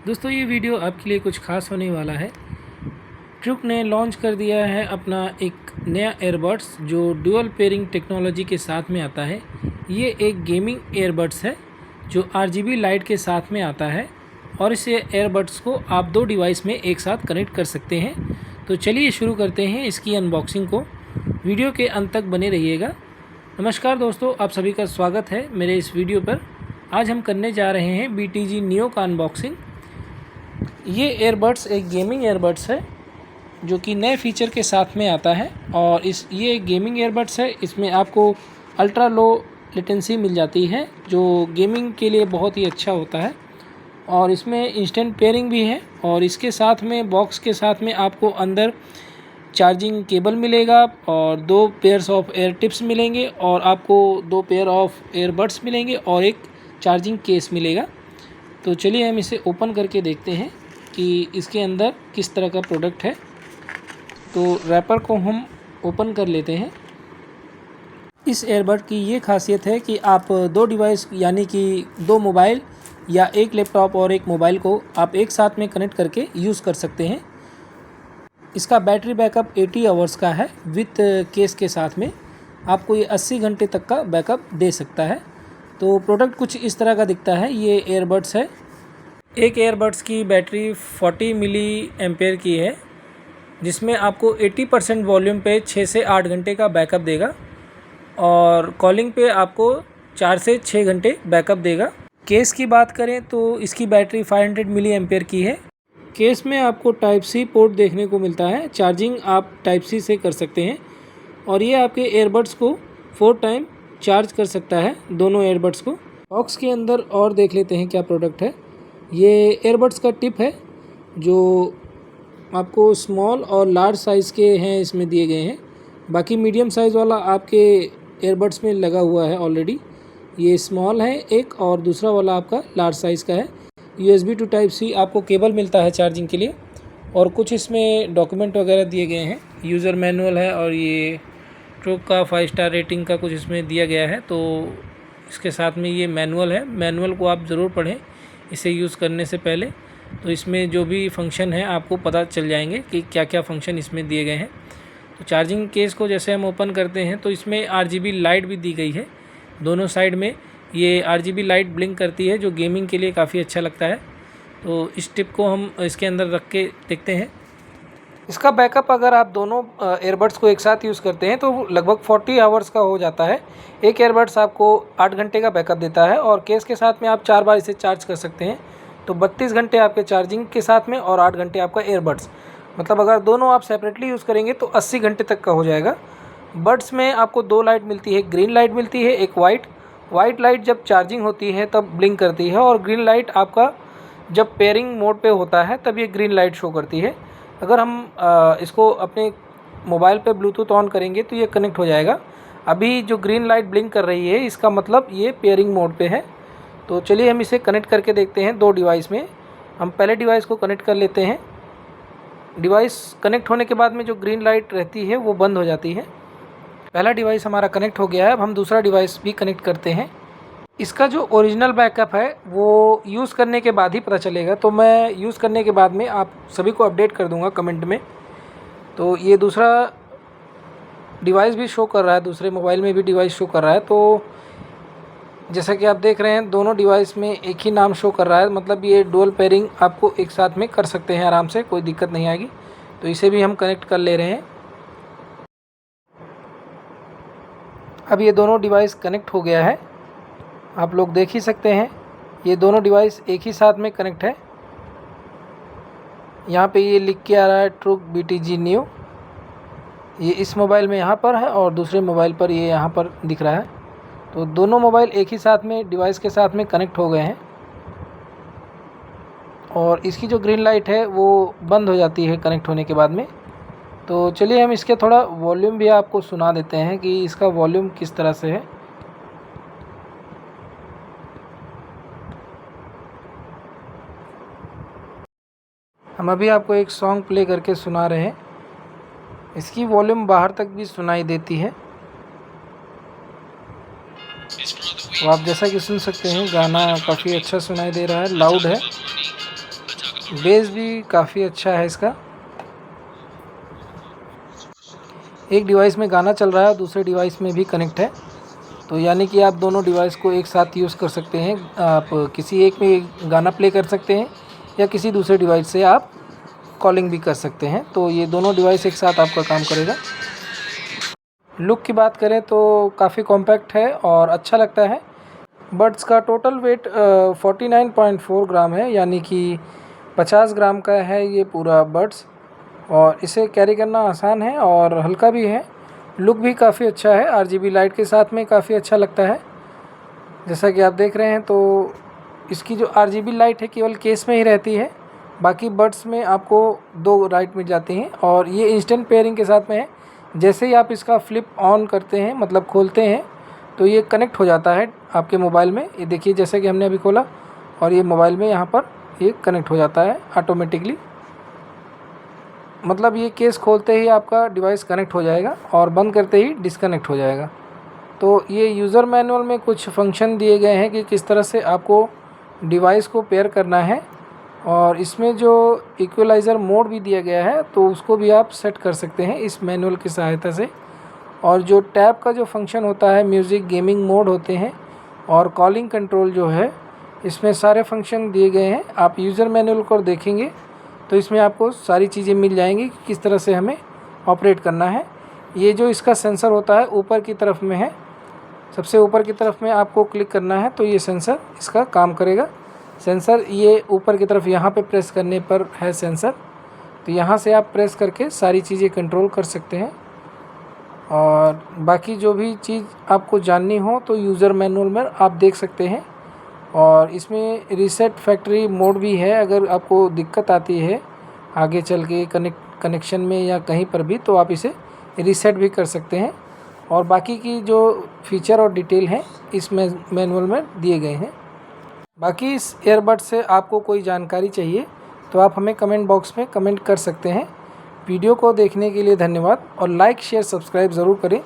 दोस्तों ये वीडियो आपके लिए कुछ खास होने वाला है। ट्रूक ने लॉन्च कर दिया है अपना एक नया एयरबड्स जो डुअल पेयरिंग टेक्नोलॉजी के साथ में आता है। ये एक गेमिंग एयरबड्स है जो RGB लाइट के साथ में आता है और इस एयरबड्स को आप दो डिवाइस में एक साथ कनेक्ट कर सकते हैं। तो चलिए शुरू करते हैं इसकी अनबॉक्सिंग को। वीडियो के अंत तक बने रहिएगा। नमस्कार दोस्तों, आप सभी का स्वागत है मेरे इस वीडियो पर। आज हम करने जा रहे हैं BTG नियो का अनबॉक्सिंग। ये एयरबड्स एक गेमिंग एयरबड्स है जो कि नए फीचर के साथ में आता है और ये एक गेमिंग एयरबड्स है। इसमें आपको अल्ट्रा लो लेटेंसी मिल जाती है जो गेमिंग के लिए बहुत ही अच्छा होता है और इसमें इंस्टेंट पेयरिंग भी है। और इसके साथ में बॉक्स के साथ में आपको अंदर चार्जिंग केबल मिलेगा और 2 पेयर्स ऑफ एयर टिप्स मिलेंगे और आपको 2 पेयर ऑफ एयरबड्स मिलेंगे और एक चार्जिंग केस मिलेगा। तो चलिए हम इसे ओपन करके देखते हैं कि इसके अंदर किस तरह का प्रोडक्ट है। तो रैपर को हम ओपन कर लेते हैं। इस एयरबड की ये खासियत है कि आप 2 डिवाइस यानी कि 2 मोबाइल या एक लैपटॉप और एक मोबाइल को आप एक साथ में कनेक्ट करके यूज़ कर सकते हैं। इसका बैटरी बैकअप 80 आवर्स का है विथ केस के साथ में। आपको ये 80 घंटे तक का बैकअप दे सकता है। तो प्रोडक्ट कुछ इस तरह का दिखता है। ये एयरबड्स है। एक एयरबड्स की बैटरी 40 मिली एम्पेयर की है जिसमें आपको 80% वॉल्यूम पे 6 से 8 घंटे का बैकअप देगा और कॉलिंग पे आपको 4 से 6 घंटे बैकअप देगा। केस की बात करें तो इसकी बैटरी 500 मिली एम्पेयर की है। केस में आपको टाइप सी पोर्ट देखने को मिलता है। चार्जिंग आप टाइप सी से कर सकते हैं और ये आपके एयरबड्स को 4 टाइम चार्ज कर सकता है, दोनों एयरबड्स को। बॉक्स के अंदर और देख लेते हैं क्या प्रोडक्ट है। ये एयरबड्स का टिप है जो आपको स्मॉल और लार्ज साइज़ के हैं इसमें दिए गए हैं। बाकी मीडियम साइज़ वाला आपके एयरबड्स में लगा हुआ है ऑलरेडी। ये स्मॉल है एक और दूसरा वाला आपका लार्ज साइज़ का है। USB टू टाइप सी आपको केबल मिलता है चार्जिंग के लिए और कुछ इसमें डॉक्यूमेंट वगैरह दिए गए हैं। यूज़र मैनुअल है और ये ट्रूक का 5 स्टार रेटिंग का कुछ इसमें दिया गया है। तो इसके साथ में ये मैनुअल है। मैनुअल को आप ज़रूर पढ़ें इसे यूज़ करने से पहले। तो इसमें जो भी फंक्शन है आपको पता चल जाएंगे कि क्या क्या फंक्शन इसमें दिए गए हैं। तो चार्जिंग केस को जैसे हम ओपन करते हैं तो इसमें RGB लाइट भी दी गई है। दोनों साइड में ये RGB लाइट ब्लिंक करती है जो गेमिंग के लिए काफ़ी अच्छा लगता है। तो इस टिप को हम इसके अंदर रख के देखते हैं। इसका बैकअप अगर आप दोनों एयरबड्स को एक साथ यूज़ करते हैं तो लगभग 40 आवर्स का हो जाता है। एक एयरबड्स आपको 8 घंटे का बैकअप देता है और केस के साथ में आप 4 बार इसे चार्ज कर सकते हैं। तो 32 घंटे आपके चार्जिंग के साथ में और 8 घंटे आपका एयरबड्स। मतलब अगर दोनों आप सेपरेटली यूज़ करेंगे तो 80 घंटे तक का हो जाएगा। बड्स में आपको 2 लाइट मिलती है, ग्रीन लाइट मिलती है, एक वाइट लाइट जब चार्जिंग होती है तब ब्लिंक करती है और ग्रीन लाइट आपका जब पेयरिंग मोड पे होता है तब ये ग्रीन लाइट शो करती है। अगर हम इसको अपने मोबाइल पे ब्लूटूथ ऑन करेंगे तो ये कनेक्ट हो जाएगा। अभी जो ग्रीन लाइट ब्लिंक कर रही है इसका मतलब ये पेयरिंग मोड पे है। तो चलिए हम इसे कनेक्ट करके देखते हैं 2 डिवाइस में। हम पहले डिवाइस को कनेक्ट कर लेते हैं। डिवाइस कनेक्ट होने के बाद में जो ग्रीन लाइट रहती है वो बंद हो जाती है। पहला डिवाइस हमारा कनेक्ट हो गया है। अब हम दूसरा डिवाइस भी कनेक्ट करते हैं। इसका जो ओरिजिनल बैकअप है वो यूज़ करने के बाद ही पता चलेगा। तो मैं यूज़ करने के बाद में आप सभी को अपडेट कर दूंगा कमेंट में। तो ये दूसरा डिवाइस भी शो कर रहा है, दूसरे मोबाइल में भी डिवाइस शो कर रहा है। तो जैसा कि आप देख रहे हैं दोनों डिवाइस में एक ही नाम शो कर रहा है। मतलब ये डुअल पेयरिंग आपको एक साथ में कर सकते हैं आराम से, कोई दिक्कत नहीं आएगी। तो इसे भी हम कनेक्ट कर ले रहे हैं। अब ये दोनों डिवाइस कनेक्ट हो गया है। आप लोग देख ही सकते हैं ये दोनों डिवाइस एक ही साथ में कनेक्ट है। यहाँ पे ये लिख के आ रहा है ट्रूक BTG नियो। ये इस मोबाइल में यहाँ पर है और दूसरे मोबाइल पर ये यहाँ पर दिख रहा है। तो दोनों मोबाइल एक ही साथ में डिवाइस के साथ में कनेक्ट हो गए हैं और इसकी जो ग्रीन लाइट है वो बंद हो जाती है कनेक्ट होने के बाद में। तो चलिए हम इसके थोड़ा वॉल्यूम भी आपको सुना देते हैं कि इसका वॉल्यूम किस तरह से है। हम अभी आपको एक सॉन्ग प्ले करके सुना रहे हैं। इसकी वॉल्यूम बाहर तक भी सुनाई देती है। तो आप जैसा कि सुन सकते हैं गाना काफ़ी अच्छा सुनाई दे रहा है, लाउड है। बेस भी काफ़ी अच्छा है इसका। एक डिवाइस में गाना चल रहा है, दूसरे डिवाइस में भी कनेक्ट है, तो यानी कि आप दोनों डिवाइस को एक साथ यूज़ कर सकते हैं। आप किसी एक में गाना प्ले कर सकते हैं या किसी दूसरे डिवाइस से आप कॉलिंग भी कर सकते हैं, तो ये दोनों डिवाइस एक साथ आपका काम करेगा। लुक की बात करें तो काफ़ी कॉम्पैक्ट है और अच्छा लगता है। बड्स का टोटल वेट 49.4 ग्राम है, यानी कि 50 ग्राम का है ये पूरा बड्स, और इसे कैरी करना आसान है और हल्का भी है। लुक भी काफ़ी अच्छा है, RGB लाइट के साथ में काफ़ी अच्छा लगता है। जैसा कि आप देख रहे हैं तो इसकी जो RGB लाइट है केवल केस में ही रहती है, बाकी बड्स में आपको 2 लाइट मिल जाती हैं और ये इंस्टेंट पेयरिंग के साथ में है। जैसे ही आप इसका फ्लिप ऑन करते हैं, मतलब खोलते हैं, तो ये कनेक्ट हो जाता है आपके मोबाइल में। ये देखिए, जैसे कि हमने अभी खोला और ये मोबाइल में यहाँ पर ये कनेक्ट हो जाता है ऑटोमेटिकली। मतलब ये केस खोलते ही आपका डिवाइस कनेक्ट हो जाएगा और बंद करते ही डिस्कनेक्ट हो जाएगा। तो ये यूज़र मैनुअल में कुछ फंक्शन दिए गए हैं कि किस तरह से आपको डिवाइस को पेयर करना है, और इसमें जो इक्वलाइज़र मोड भी दिया गया है तो उसको भी आप सेट कर सकते हैं इस मैनुअल की सहायता से। और जो टैब का जो फंक्शन होता है, म्यूज़िक, गेमिंग मोड होते हैं और कॉलिंग कंट्रोल जो है, इसमें सारे फंक्शन दिए गए हैं। आप यूज़र मैनुअल को देखेंगे तो इसमें आपको सारी चीज़ें मिल जाएंगी कि किस तरह से हमें ऑपरेट करना है। ये जो इसका सेंसर होता है ऊपर की तरफ में है, सबसे ऊपर की तरफ में आपको क्लिक करना है तो ये सेंसर इसका काम करेगा। सेंसर ये ऊपर की तरफ यहाँ पे प्रेस करने पर है सेंसर, तो यहाँ से आप प्रेस करके सारी चीज़ें कंट्रोल कर सकते हैं। और बाकी जो भी चीज़ आपको जाननी हो तो यूज़र मैनुअल में आप देख सकते हैं। और इसमें रीसेट फैक्ट्री मोड भी है, अगर आपको दिक्कत आती है आगे चल के कनेक्शन में या कहीं पर भी, तो आप इसे रीसेट भी कर सकते हैं। और बाकी की जो फीचर और डिटेल हैं इस मैनुअल में दिए गए हैं। बाकी इस ईयरबड से आपको कोई जानकारी चाहिए तो आप हमें कमेंट बॉक्स में कमेंट कर सकते हैं। वीडियो को देखने के लिए धन्यवाद और लाइक, शेयर, सब्सक्राइब ज़रूर करें